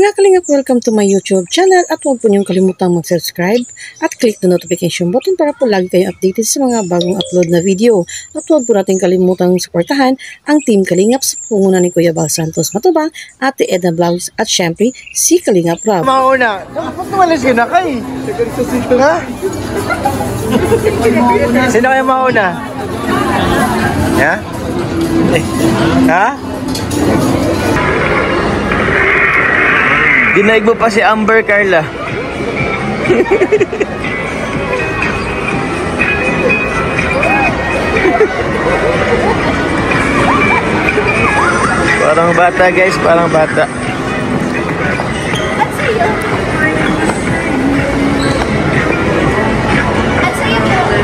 Mga kalingap, welcome to my YouTube channel at huwag po niyong kalimutang mag-subscribe at click the notification button para po lagi kayong updated sa mga bagong upload na video. At huwag po natin kalimutang suportahan ang Team Kalingap sa pangunguna ni Kuya Bal Santos Matubang, Ate Edna Vlogs at syempre si Kalingap Rob. Mauna! Bakit tumalis ka na kay? Ha? Sino kayo mauna? Ha? Ha? Dinaig mo pa si Amber, Carla. Parang bata guys, parang bata.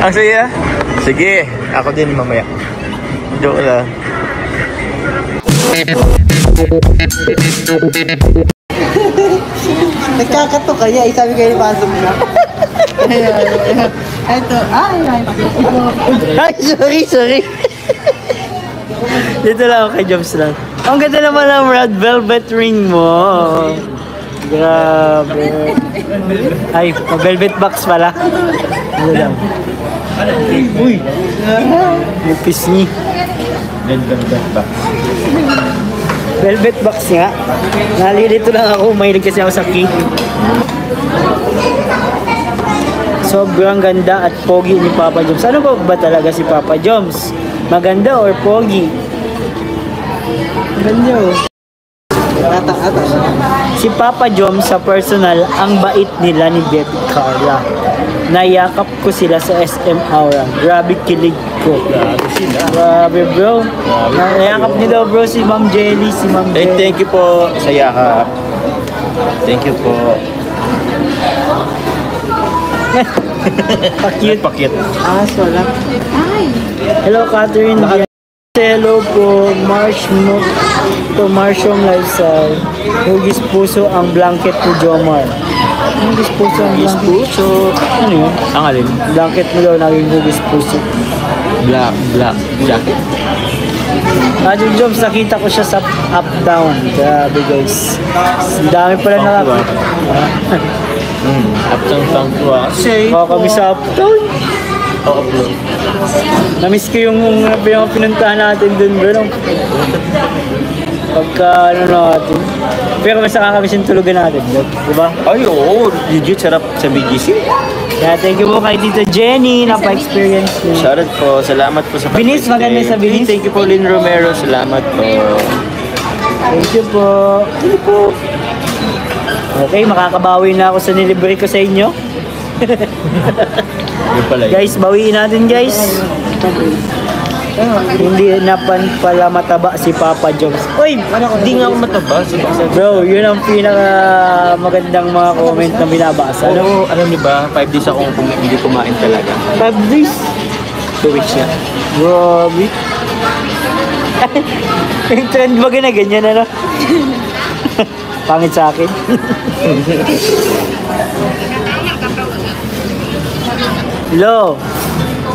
Ang saya? Sige, ako din mamaya. Joke lang. Nagkakato kaya, sabi kayo pasok na. Ito, ay, sorry. Dito lang ako kay Jobs lang. Ang ganda naman ang red velvet ring mo. Grabe. Ay, velvet box pala. Dito lang. Uy! Yung pisngi. Velvet box. Velvet box nga. Nalilito lang ako. Mahilig kasi ako sa cake. Sobrang ganda at pogi ni Papa Joms. Ano ba talaga si Papa Joms? Maganda or pogi? Maganda oh. Si Papa Joms sa personal, ang bait nila ni Baby Carla. Nayakap ko sila sa SM Aura. Grabe kilig ko. Grabe sila. Grabe bro. Nayakap nila bro si Ma'am Jelly, si Ma'am Jelly. Thank you po sa yakap. Thank you po. Pakit. Pakit. Wala. Hello Catherine. Hello po, Marshom Lifestyle. Hugis puso ang blanket ni Jomar. Hugis puso ang blanket. Puso. Ano yun? Ang alin? Blanket mo daw naging hugis puso. Black jacket. Ajun Joms, nakita ko siya sa up-down. Grabe guys. Ang dami pala nakakita. Up-down ko ah. Kami sa up-down. Upload. Namiss ko yung pinuntahan natin dun bro. Pagka ano natin. Pero mas nakakamiss yung tulugan natin, diba? Ay oo, legit sarap sa BGC. Yeah, thank you po kay Tita Jenny, napa-experience niyo. Shoutout po, salamat po sa Binis, maganda sa Binis. Thank you po Lynn Romero, salamat po. Thank you po. Thank you po. Okay, makakabawi na ako sa nilibre ko sa inyo. Guys, bawiin natin guys. Hindi na pala mataba si Papa Joms. Uy, Hindi nga ako mataba. bro, yun ang pinaka magandang mga comment na binabasa. Oo, alam niyo ba, 5 days akong hindi kumain talaga. 5 days. 2 weeks na. Grabe. Yung trend ba na ganyan ano? Pangit sa akin. Lo,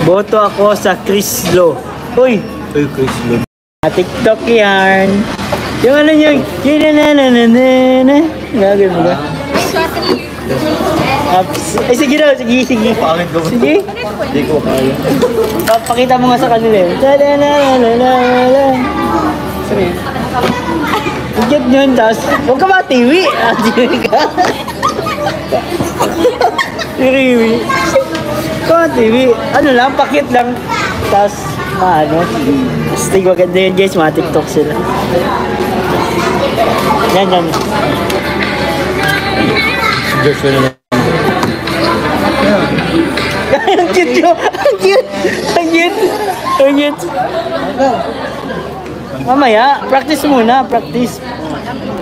boto ako sa Chris Lo. Uy, Chris Lord. TikTok yan. Yung ano yung na. Gagawin mo ba? Ay, sige daw, sige. Pangit ko ba? Sige. Hindi ko kaya. Pakita mo nga sa kanila eh. Sorry. Higit yun, tapos huwag ka matiwi. Tiwi ka. Tiwi. Tiwi. Ano lang, pakit lang. Tapos, Stig maganda yun guys, mga TikTok sila. Yan. Just na lang. Ang cute yun! Ang cute! Mamaya, practice muna, practice.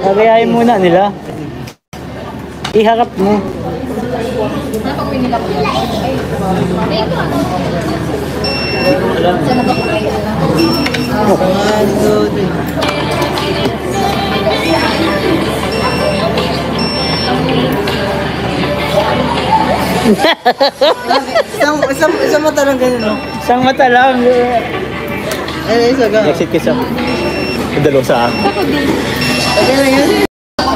Gagayahin muna nila. Iharap mo. Isang mata lang ganyan, no? Isang mata lang. Ay, isa ka. Exit ka sa dalawa sa akin. Okay lang yan.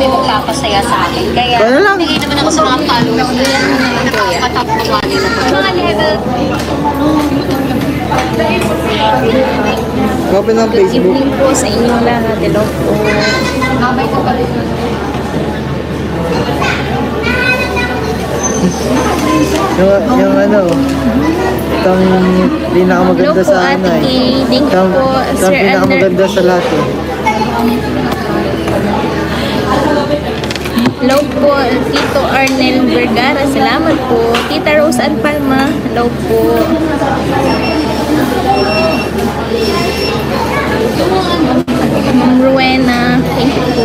may magpapasaya sa akin. Kaya, Ano lang? bigay naman ako sa mga followers ko yan. Nakakatap ko nga nila. Mga level. Copy ng Good Facebook. evening po sa inyong lahat. Hello po. Mabay ko pala. Yung ano, itong pinakamaganda Hello po, sa ano Ate Kay. Thank you po, Itong Sir pinakamaganda sa lahat eh. Hello po, Tito Arnel Vergara. Salamat po. Tita Rose Ann Palma. Hello po. Ma'am Rowena. Thank you po.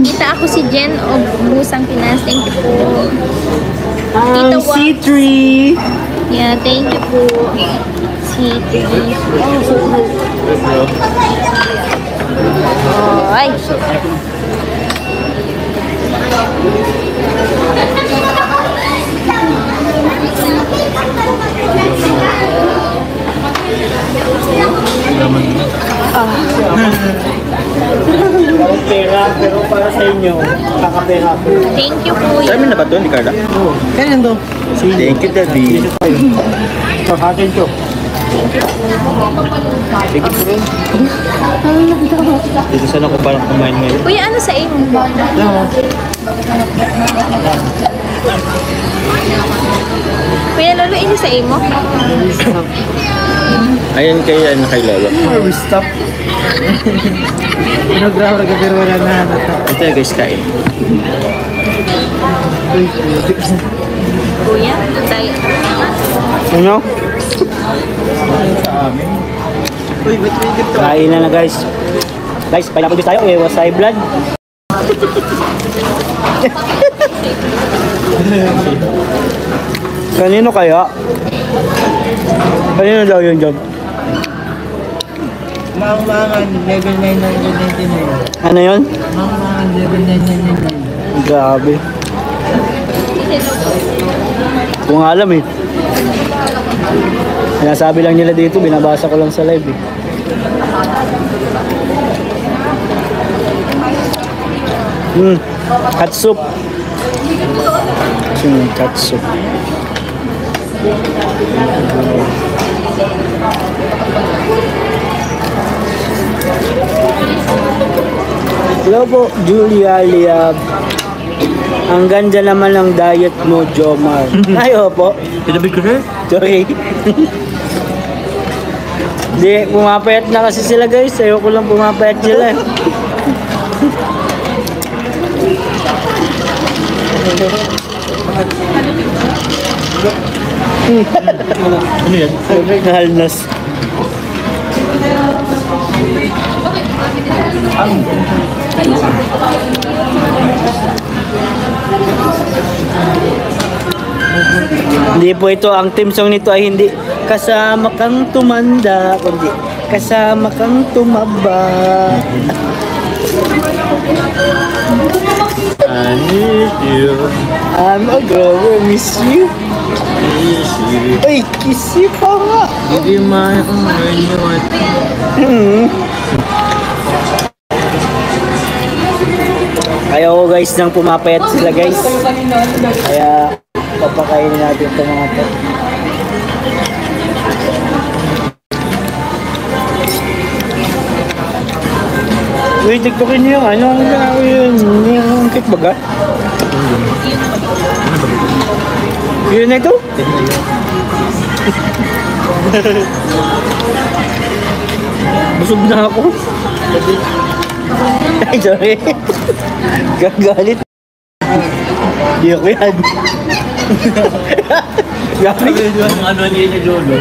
Kita ako si Jen of Busang Pinas. Thank you po. Tito Wa. C3. Yeah, thank you po. C3. Oh, ay. Pera, pero para sa inyo, kakapera ko. Thank you po. Sa amin na ba ito, ni Carla? Ganyan to. Thank you, Daddy. Akin to. Sige po rin. Dito sana ko parang kumain ngayon. Kuya, ano sa inyo? Kuya, lolo, ini sa imo? Ayan kay Lolo. Where we stop? Pinagrama ka pero wala na. Ito yung guys, kain. Kuya, tayo. Ano? Kain na guys. Guys, pineapple juice tayo. Iwas sa blood. Kanino kaya? Kanino daw yung job? Mangan, level 999. Ano yun? Mangan, level 999. Grabe. Kung alam eh. Sinasabi lang nila dito, binabasa ko lang sa live eh. Cat soup. Cat soup. Hello po, Julia Liab. Ang ganda naman ng diet mo, Jomar. Ay, opo. Pinabi ko rin? Sorry. Hindi, pumapayat na kasi sila guys. Ayoko lang pumapayat sila. Ano yan? Nahalnas. Hindi po ito, ang theme song nito ay hindi kasama kang tumanda, kundi kasama kang tumaba. I need you. I'm a girl, miss you. Ay, kiss you pa nga. Hindi man ako ngayon. Kaya ko guys nang pumapayat sila guys. Kaya papakainin natin ito mga to. Wait, tiktokin niyo yung ano yun? Yung cake baga? Yun na ito? Busog na ako. Ay, sorry. Gagalit. Di ako yan. Gagalit. Ano niya ni Lolo?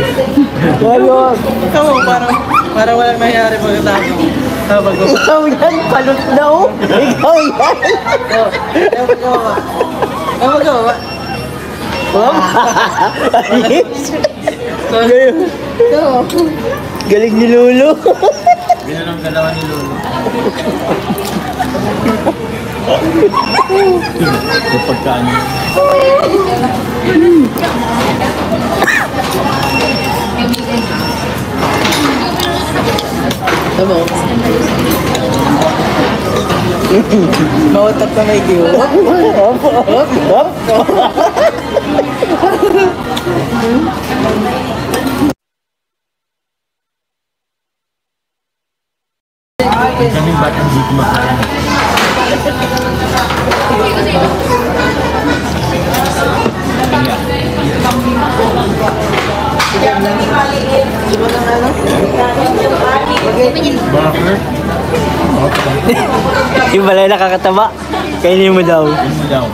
Walo. Ikaw, para walang nangyari pagkatapos. Habag ko. Ikaw yan, palot na oh. Ikaw yan. Habag ko ba? Habag ko ba? Galing ni Lolo. Ganun ang galawan ni Lolo. Kapag kaano. Tama. Mautak na may giyo. Kaming batang di kumakain. Bakit? Yung balay nakakataba. Kainin mo daw. Ano daw?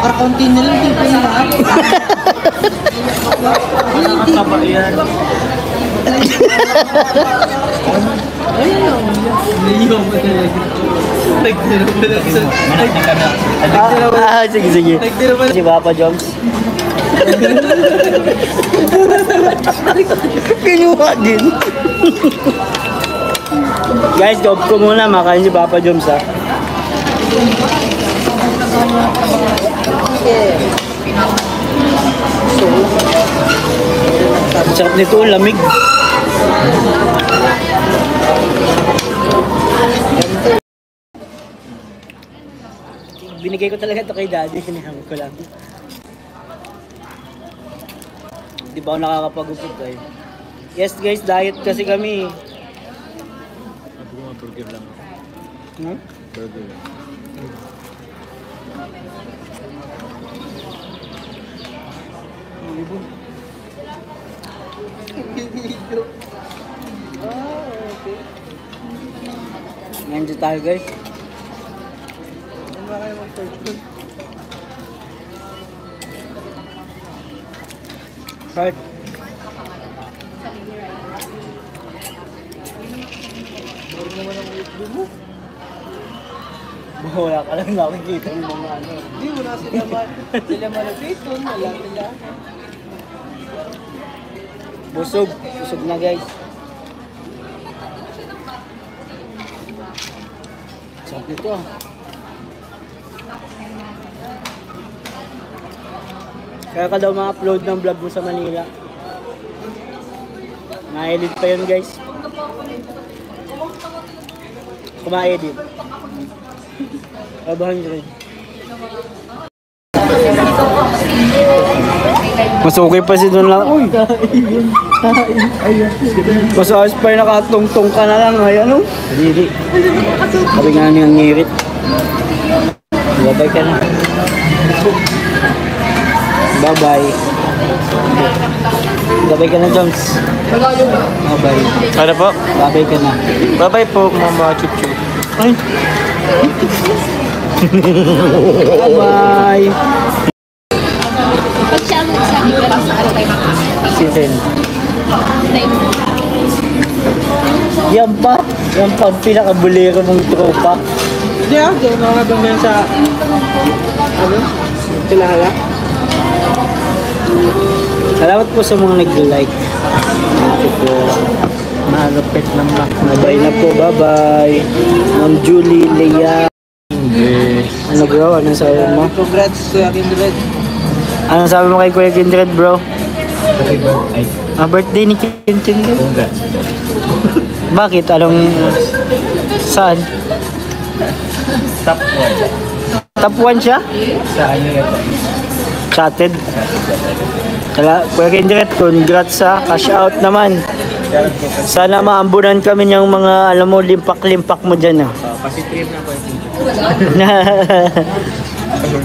Kakunti na lang, di pa na. Nakakataba yan. Niyong mo talaga. Nagtira mo lang sa... Sige, sige. Nagtira mo lang. Si Papa Joms. Kinuha din. Guys, job ko muna. Makain si Papa Joms ha. Ang sarap nito, lamig. Binigay ko talaga ito kay daddy, hinihango ko lang. Di ba ako nakakapagupit eh. Yes guys, diet kasi kami. Ako mga burger lang ako. Hmm? Burger lang. Nandiyo tayo guys. Right. Wala ka lang nakikita yung mga ano. Hindi, wala sila malapit. Wala sila. Busog. Busog na guys. Sarap nito ah. Kaya ka daw ma-upload ng vlog mo sa Manila. Na-edit pa yun guys. Kuma-edit. 500. Mas okay pa si Don lang. Uy! Mas ayos pa yung nakatungtong ka na lang. Ay ano? Dili. Sabi nga niyang ngirit. Babay ka na. Bye-bye. Babay ka na, Jones. Bye-bye. Ano po? Babay ka na. Bye-bye po, Mama Chuchu. Ay! Bye-bye! Pag siya ang sabi ko lang sa ano tayo Season. Yan pa. Yan pa ang pinakabulero mong tropa. Hindi ah, doon ako nabanggan sa... Ano? Kilala? Salamat po sa mga nag-like. Thank you po. Malapit ng lock na. Bye na po. Bye-bye. Ma'am Julie, Leia. Ano bro? Anong sabi mo? Congrats to Kindred. Anong sabi mo kay Kuya Kindred bro? Ay, Birthday ni Kindred? congrats. Bakit? Anong... Saan? Top 1. Top 1 siya? Sa ano yun? Chatted. Kuya Kindred, congrats sa cash out naman. Sana maambunan kami ng mga, alam mo, limpak-limpak mo dyan. Ah. Kasi trip na ko.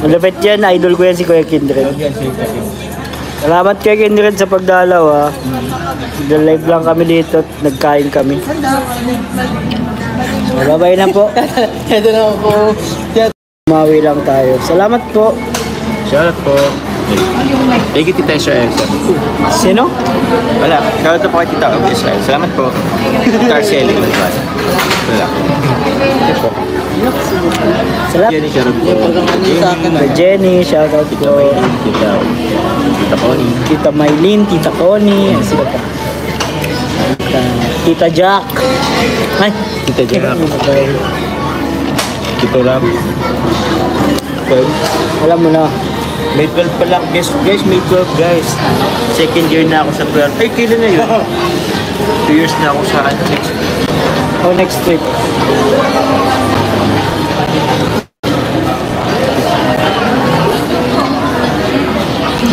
Malapit yan, idol ko yan si Kuya Kindred. Salamat Kuya Kindred sa pagdalaw. Ah. Live lang kami dito at nagkain kami. Bye-bye na po. Ito na po. Mawi lang tayo. Salamat po. Shoutout po. Thank you, Tita Israel. Sino? Wala. Shoutout po kay Tita Israel. Salamat po. Carcelli. Wala. Po. Salamat. Jenny, shoutout po. Sa akin Kay Jenny, shoutout Tita po. Maylin, Tita Connie. Tita Maylin, Tita Connie. Sino pa? Tita Jack. Ay. Tita Jack. Tito Ram. Alam mo na. May 12 pa lang. Guys, may 12 guys. Second year na ako sa 12. Ay, kailan na yun? 2 years na ako sa next. O next trip.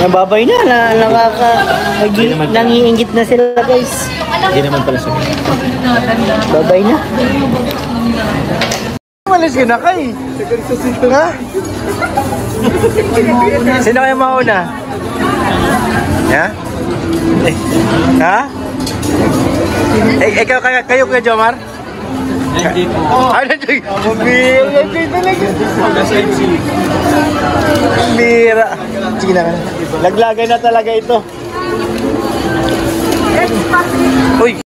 Nababay na, nangiingit na sila guys. Hindi naman pala sa Babay na. Malis ka na kay. Ha? Sino kayo mauna? Ha? Ha? Ikaw, kayo Kuya Jomar? Hindi po. Ano dyan? Hindi talaga. Bira. Sige na. Laglagan na talaga ito. Uy!